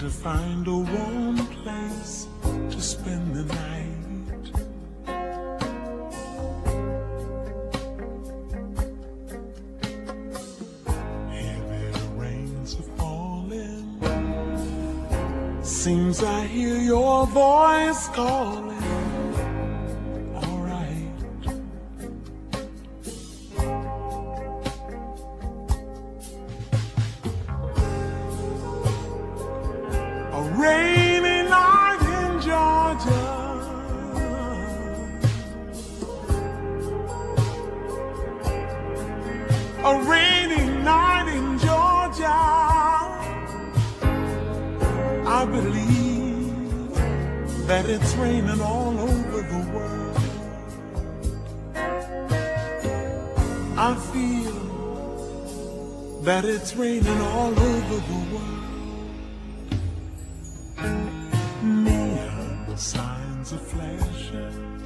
to find a warm place to spend the night. Heavy rains are falling. Seems I hear your voice calling. Rainy night in Georgia, a rainy night in Georgia. I believe that it's raining all over the world. I feel that it's raining all over the world. Signs are flashing,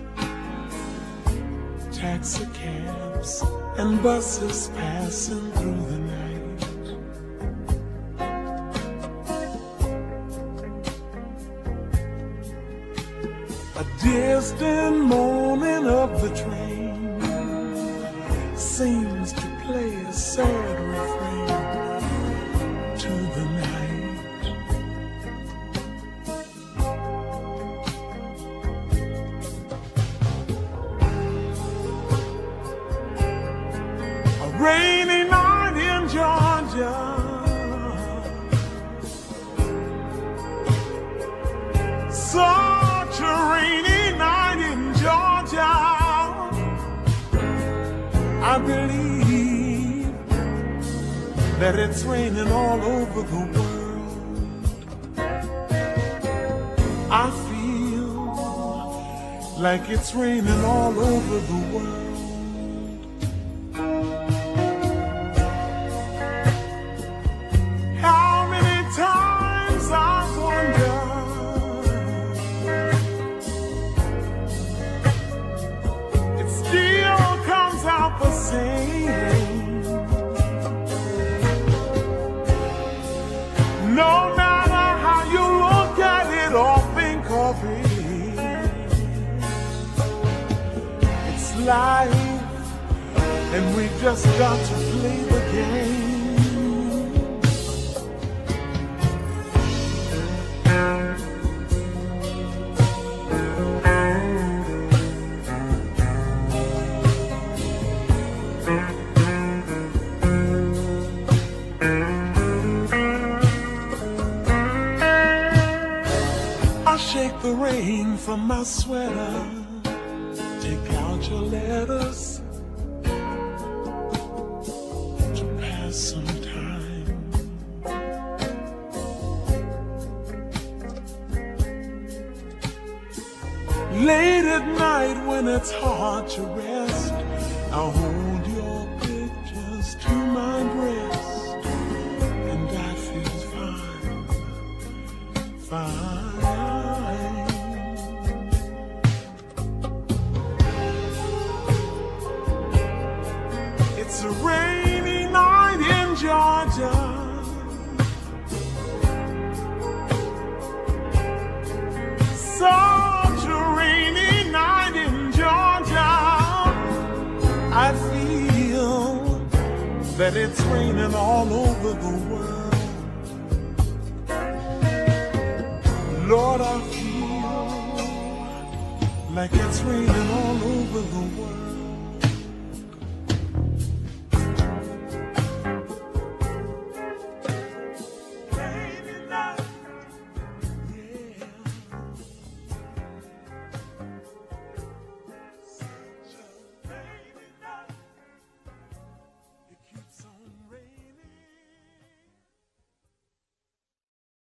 taxi cabs and buses passing through the night. A distant moaning of the train seems to play a sad refrain to the night. Rainy night in Georgia, such a rainy night in Georgia. I believe that it's raining all over the world. I feel like it's raining all over the world. No matter how you look at it or think of it, it's life, and we just got to play the game. Shake the rain from my sweater, take out your letters to pass some time. Late at night when it's hard to rest, I'll hold your pictures to my breast, and I feel fine, fine. It's a rainy night in Georgia, such a rainy night in Georgia. I feel that it's raining all over the world. Lord, I feel like it's raining all over the world.